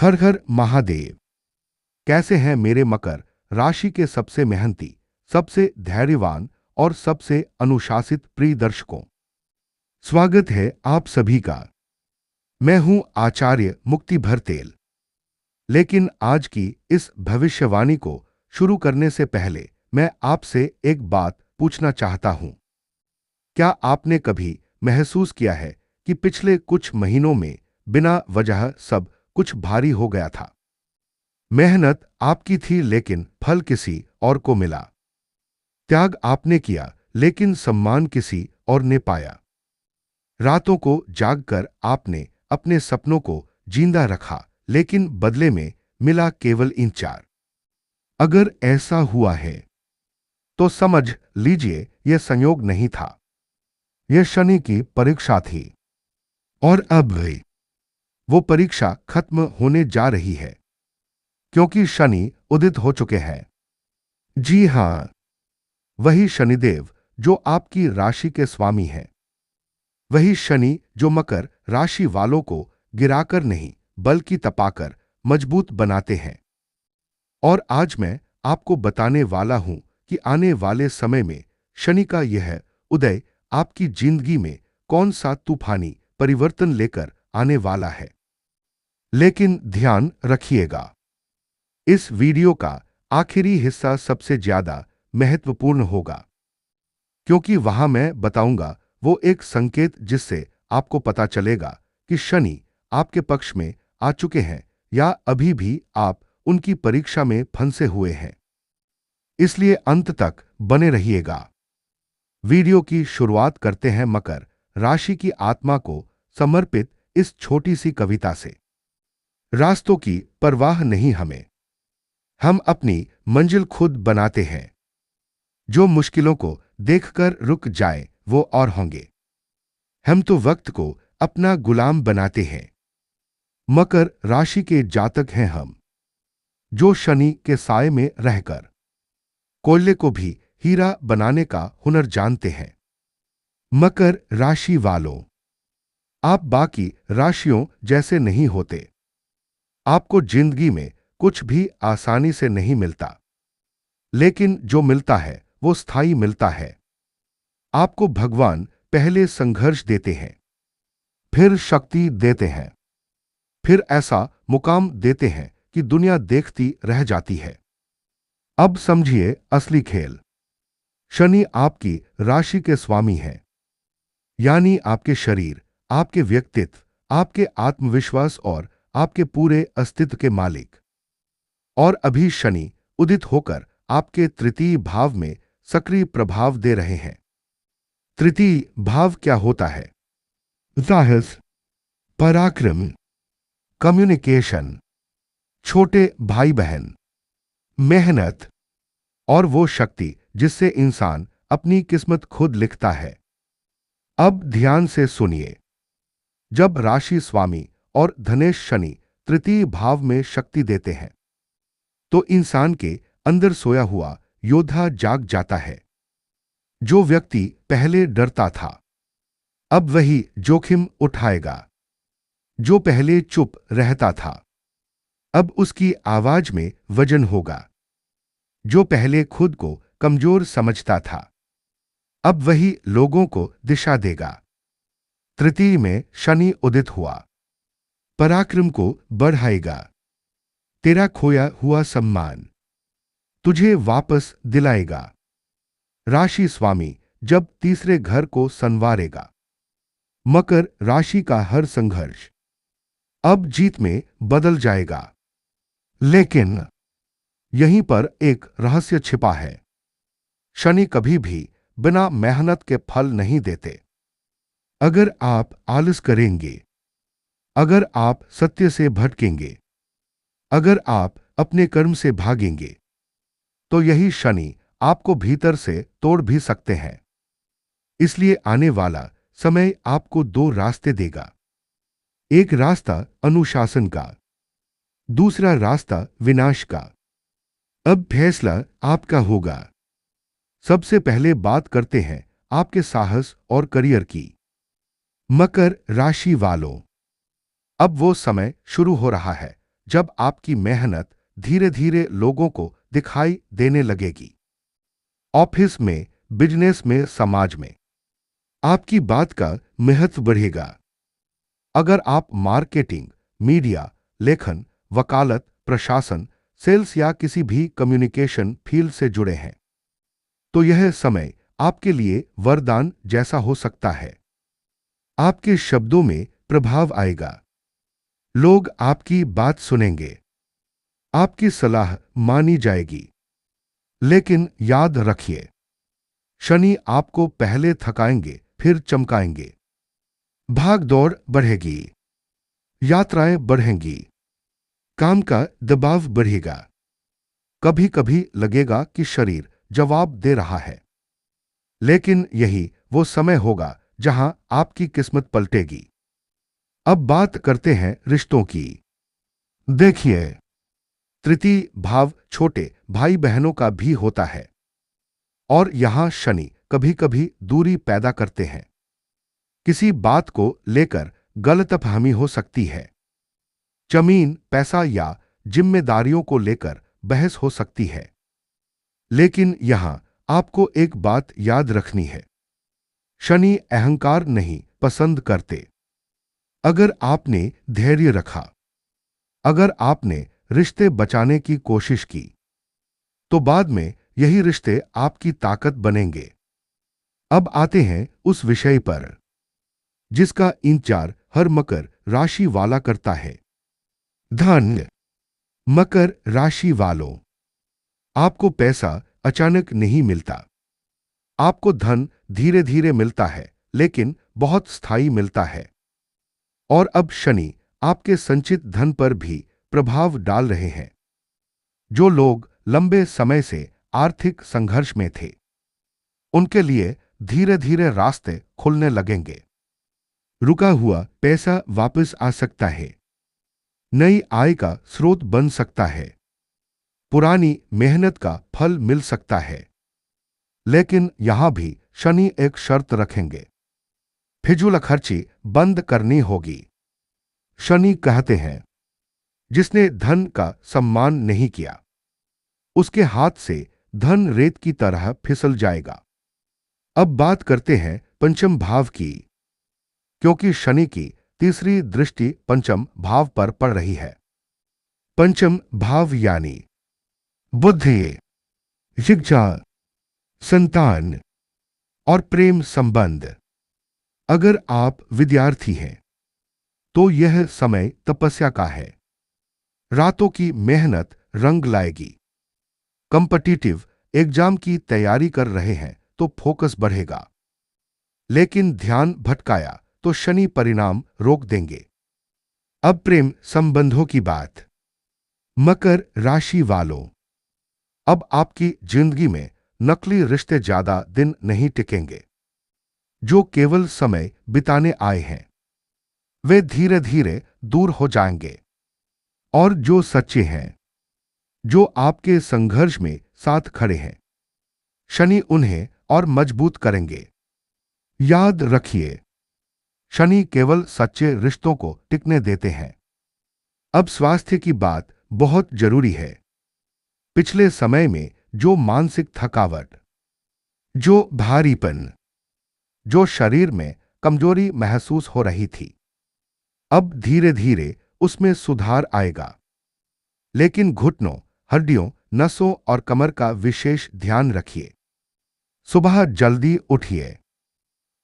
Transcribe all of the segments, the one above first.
हर हर महादेव। कैसे हैं मेरे मकर राशि के सबसे मेहनती, सबसे धैर्यवान और सबसे अनुशासित प्रिय दर्शकों। स्वागत है आप सभी का। मैं हूं आचार्य मुक्ति भरतेल। लेकिन आज की इस भविष्यवाणी को शुरू करने से पहले मैं आपसे एक बात पूछना चाहता हूं। क्या आपने कभी महसूस किया है कि पिछले कुछ महीनों में बिना वजह सब कुछ भारी हो गया था? मेहनत आपकी थी लेकिन फल किसी और को मिला। त्याग आपने किया लेकिन सम्मान किसी और ने पाया। रातों को जागकर आपने अपने सपनों को जिंदा रखा लेकिन बदले में मिला केवल इंचार। अगर ऐसा हुआ है तो समझ लीजिए यह संयोग नहीं था, यह शनि की परीक्षा थी। और अब वो परीक्षा खत्म होने जा रही है, क्योंकि शनि उदित हो चुके हैं। जी हां, वही शनिदेव जो आपकी राशि के स्वामी हैं। वही शनि जो मकर राशि वालों को गिराकर नहीं बल्कि तपाकर मजबूत बनाते हैं। और आज मैं आपको बताने वाला हूं कि आने वाले समय में शनि का यह उदय आपकी जिंदगी में कौन सा तूफानी परिवर्तन लेकर आने वाला है। लेकिन ध्यान रखिएगा, इस वीडियो का आखिरी हिस्सा सबसे ज्यादा महत्वपूर्ण होगा, क्योंकि वहां मैं बताऊंगा वो एक संकेत जिससे आपको पता चलेगा कि शनि आपके पक्ष में आ चुके हैं या अभी भी आप उनकी परीक्षा में फंसे हुए हैं। इसलिए अंत तक बने रहिएगा। वीडियो की शुरुआत करते हैं मकर राशि की आत्मा को समर्पित इस छोटी सी कविता से। रास्तों की परवाह नहीं हमें, हम अपनी मंजिल खुद बनाते हैं। जो मुश्किलों को देखकर रुक जाए वो और होंगे, हम तो वक्त को अपना गुलाम बनाते हैं। मकर राशि के जातक हैं हम, जो शनि के साए में रहकर कोयले को भी हीरा बनाने का हुनर जानते हैं। मकर राशि वालों, आप बाकी राशियों जैसे नहीं होते। आपको जिंदगी में कुछ भी आसानी से नहीं मिलता, लेकिन जो मिलता है वो स्थायी मिलता है। आपको भगवान पहले संघर्ष देते हैं, फिर शक्ति देते हैं, फिर ऐसा मुकाम देते हैं कि दुनिया देखती रह जाती है। अब समझिए असली खेल। शनि आपकी राशि के स्वामी हैं, यानी आपके शरीर, आपके व्यक्तित्व, आपके आत्मविश्वास और आपके पूरे अस्तित्व के मालिक। और अभी शनि उदित होकर आपके तृतीय भाव में सक्रिय प्रभाव दे रहे हैं। तृतीय भाव क्या होता है? साहस, पराक्रम, कम्युनिकेशन, छोटे भाई बहन, मेहनत और वो शक्ति जिससे इंसान अपनी किस्मत खुद लिखता है। अब ध्यान से सुनिए। जब राशि स्वामी और धनेश शनि तृतीय भाव में शक्ति देते हैं तो इंसान के अंदर सोया हुआ योद्धा जाग जाता है। जो व्यक्ति पहले डरता था अब वही जोखिम उठाएगा। जो पहले चुप रहता था अब उसकी आवाज में वजन होगा। जो पहले खुद को कमजोर समझता था अब वही लोगों को दिशा देगा। तृतीय में शनि उदित हुआ, पराक्रम को बढ़ाएगा। तेरा खोया हुआ सम्मान तुझे वापस दिलाएगा। राशि स्वामी जब तीसरे घर को संवारेगा। मकर राशि का हर संघर्ष अब जीत में बदल जाएगा। लेकिन यहीं पर एक रहस्य छिपा है। शनि कभी भी बिना मेहनत के फल नहीं देते। अगर आप आलस करेंगे, अगर आप सत्य से भटकेंगे, अगर आप अपने कर्म से भागेंगे, तो यही शनि आपको भीतर से तोड़ भी सकते हैं। इसलिए आने वाला समय आपको दो रास्ते देगा। एक रास्ता अनुशासन का, दूसरा रास्ता विनाश का। अब फैसला आपका होगा। सबसे पहले बात करते हैं आपके साहस और करियर की। मकर राशि वालों, अब वो समय शुरू हो रहा है जब आपकी मेहनत धीरे धीरे लोगों को दिखाई देने लगेगी। ऑफिस में, बिजनेस में, समाज में आपकी बात का महत्व बढ़ेगा। अगर आप मार्केटिंग, मीडिया, लेखन, वकालत, प्रशासन, सेल्स या किसी भी कम्युनिकेशन फील्ड से जुड़े हैं, तो यह समय आपके लिए वरदान जैसा हो सकता है। आपके शब्दों में प्रभाव आएगा। लोग आपकी बात सुनेंगे। आपकी सलाह मानी जाएगी। लेकिन याद रखिए, शनि आपको पहले थकाएंगे, फिर चमकाएंगे। भाग दौड़ बढ़ेगी। यात्राएं बढ़ेंगी। काम का दबाव बढ़ेगा। कभी कभी लगेगा कि शरीर जवाब दे रहा है, लेकिन यही वो समय होगा जहां आपकी किस्मत पलटेगी। अब बात करते हैं रिश्तों की। देखिए, तृतीय भाव छोटे भाई बहनों का भी होता है, और यहां शनि कभी कभी दूरी पैदा करते हैं। किसी बात को लेकर गलतफहमी हो सकती है। जमीन, पैसा या जिम्मेदारियों को लेकर बहस हो सकती है। लेकिन यहां आपको एक बात याद रखनी है, शनि अहंकार नहीं पसंद करते। अगर आपने धैर्य रखा, अगर आपने रिश्ते बचाने की कोशिश की, तो बाद में यही रिश्ते आपकी ताकत बनेंगे। अब आते हैं उस विषय पर जिसका इंतजार हर मकर राशि वाला करता है, धन। मकर राशि वालों, आपको पैसा अचानक नहीं मिलता। आपको धन धीरे धीरे मिलता है, लेकिन बहुत स्थायी मिलता है। और अब शनि आपके संचित धन पर भी प्रभाव डाल रहे हैं। जो लोग लंबे समय से आर्थिक संघर्ष में थे, उनके लिए धीरे धीरे रास्ते खुलने लगेंगे। रुका हुआ पैसा वापस आ सकता है। नई आय का स्रोत बन सकता है। पुरानी मेहनत का फल मिल सकता है। लेकिन यहां भी शनि एक शर्त रखेंगे, फिजूल खर्ची बंद करनी होगी। शनि कहते हैं, जिसने धन का सम्मान नहीं किया, उसके हाथ से धन रेत की तरह फिसल जाएगा। अब बात करते हैं पंचम भाव की, क्योंकि शनि की तीसरी दृष्टि पंचम भाव पर पड़ रही है। पंचम भाव यानी बुद्धि, शिक्षा, संतान और प्रेम संबंध। अगर आप विद्यार्थी हैं, तो यह समय तपस्या का है। रातों की मेहनत रंग लाएगी। कॉम्पिटिटिव एग्जाम की तैयारी कर रहे हैं तो फोकस बढ़ेगा। लेकिन ध्यान भटकाया तो शनि परिणाम रोक देंगे। अब प्रेम संबंधों की बात। मकर राशि वालों, अब आपकी जिंदगी में नकली रिश्ते ज्यादा दिन नहीं टिकेंगे। जो केवल समय बिताने आए हैं, वे धीरे धीरे दूर हो जाएंगे। और जो सच्चे हैं, जो आपके संघर्ष में साथ खड़े हैं, शनि उन्हें और मजबूत करेंगे। याद रखिए, शनि केवल सच्चे रिश्तों को टिकने देते हैं। अब स्वास्थ्य की बात बहुत जरूरी है। पिछले समय में जो मानसिक थकावट, जो भारीपन, जो शरीर में कमजोरी महसूस हो रही थी, अब धीरे धीरे उसमें सुधार आएगा। लेकिन घुटनों, हड्डियों, नसों और कमर का विशेष ध्यान रखिए। सुबह जल्दी उठिए।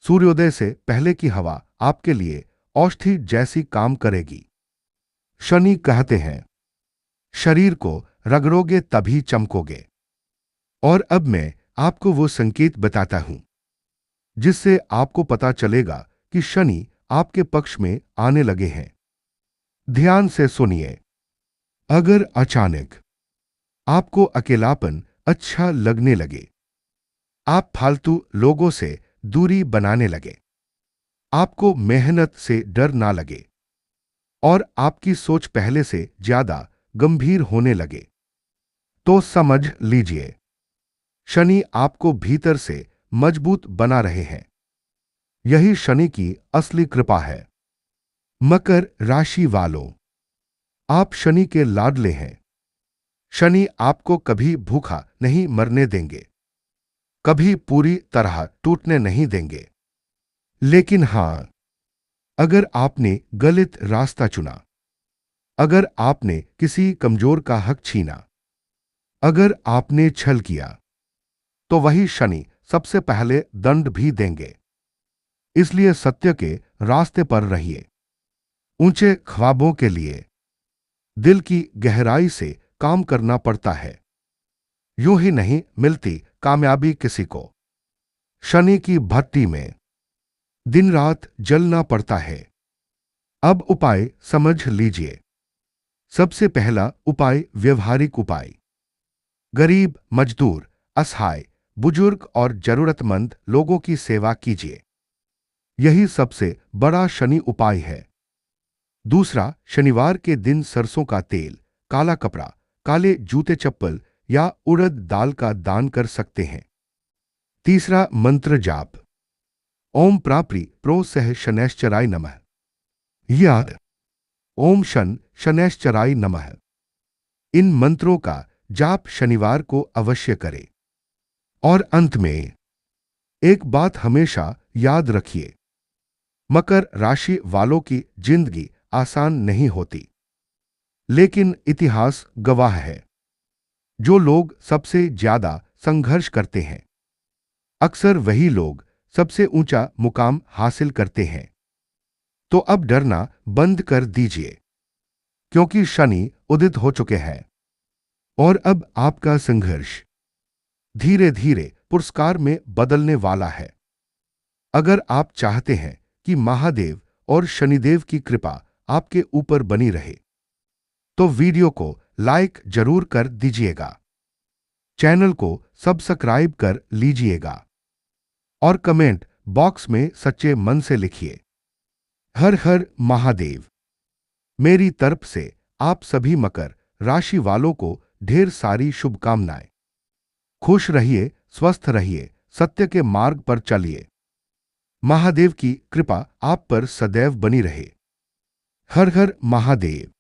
सूर्योदय से पहले की हवा आपके लिए औषधि जैसी काम करेगी। शनि कहते हैं, शरीर को रगड़ोगे तभी चमकोगे। और अब मैं आपको वो संकेत बताता हूं, जिससे आपको पता चलेगा कि शनि आपके पक्ष में आने लगे हैं। ध्यान से सुनिए। अगर अचानक आपको अकेलापन अच्छा लगने लगे, आप फालतू लोगों से दूरी बनाने लगे, आपको मेहनत से डर ना लगे, और आपकी सोच पहले से ज्यादा गंभीर होने लगे, तो समझ लीजिए, शनि आपको भीतर से मजबूत बना रहे हैं। यही शनि की असली कृपा है। मकर राशि वालों, आप शनि के लाडले हैं। शनि आपको कभी भूखा नहीं मरने देंगे, कभी पूरी तरह टूटने नहीं देंगे। लेकिन हां, अगर आपने गलत रास्ता चुना, अगर आपने किसी कमजोर का हक छीना, अगर आपने छल किया, तो वही शनि सबसे पहले दंड भी देंगे। इसलिए सत्य के रास्ते पर रहिए। ऊंचे ख्वाबों के लिए दिल की गहराई से काम करना पड़ता है। यूं ही नहीं मिलती कामयाबी किसी को। शनि की भट्टी में दिन रात जलना पड़ता है। अब उपाय समझ लीजिए। सबसे पहला उपाय व्यवहारिक उपाय। गरीब, मजदूर, असहाय, बुजुर्ग और जरूरतमंद लोगों की सेवा कीजिए। यही सबसे बड़ा शनि उपाय है। दूसरा, शनिवार के दिन सरसों का तेल, काला कपड़ा, काले जूते चप्पल या उड़द दाल का दान कर सकते हैं। तीसरा, मंत्र जाप। ओम प्राप्रि प्रो सह शनैश्चराय नमः या ओम शन शनैश्चराय नमः। इन मंत्रों का जाप शनिवार को अवश्य करें। और अंत में एक बात हमेशा याद रखिए, मकर राशि वालों की जिंदगी आसान नहीं होती, लेकिन इतिहास गवाह है, जो लोग सबसे ज्यादा संघर्ष करते हैं, अक्सर वही लोग सबसे ऊंचा मुकाम हासिल करते हैं। तो अब डरना बंद कर दीजिए, क्योंकि शनि उदित हो चुके हैं और अब आपका संघर्ष धीरे धीरे पुरस्कार में बदलने वाला है। अगर आप चाहते हैं कि महादेव और शनिदेव की कृपा आपके ऊपर बनी रहे, तो वीडियो को लाइक जरूर कर दीजिएगा, चैनल को सब्सक्राइब कर लीजिएगा और कमेंट बॉक्स में सच्चे मन से लिखिए, हर हर महादेव। मेरी तरफ से आप सभी मकर राशि वालों को ढेर सारी शुभकामनाएं। खुश रहिए, स्वस्थ रहिए, सत्य के मार्ग पर चलिए। महादेव की कृपा आप पर सदैव बनी रहे। हर हर महादेव।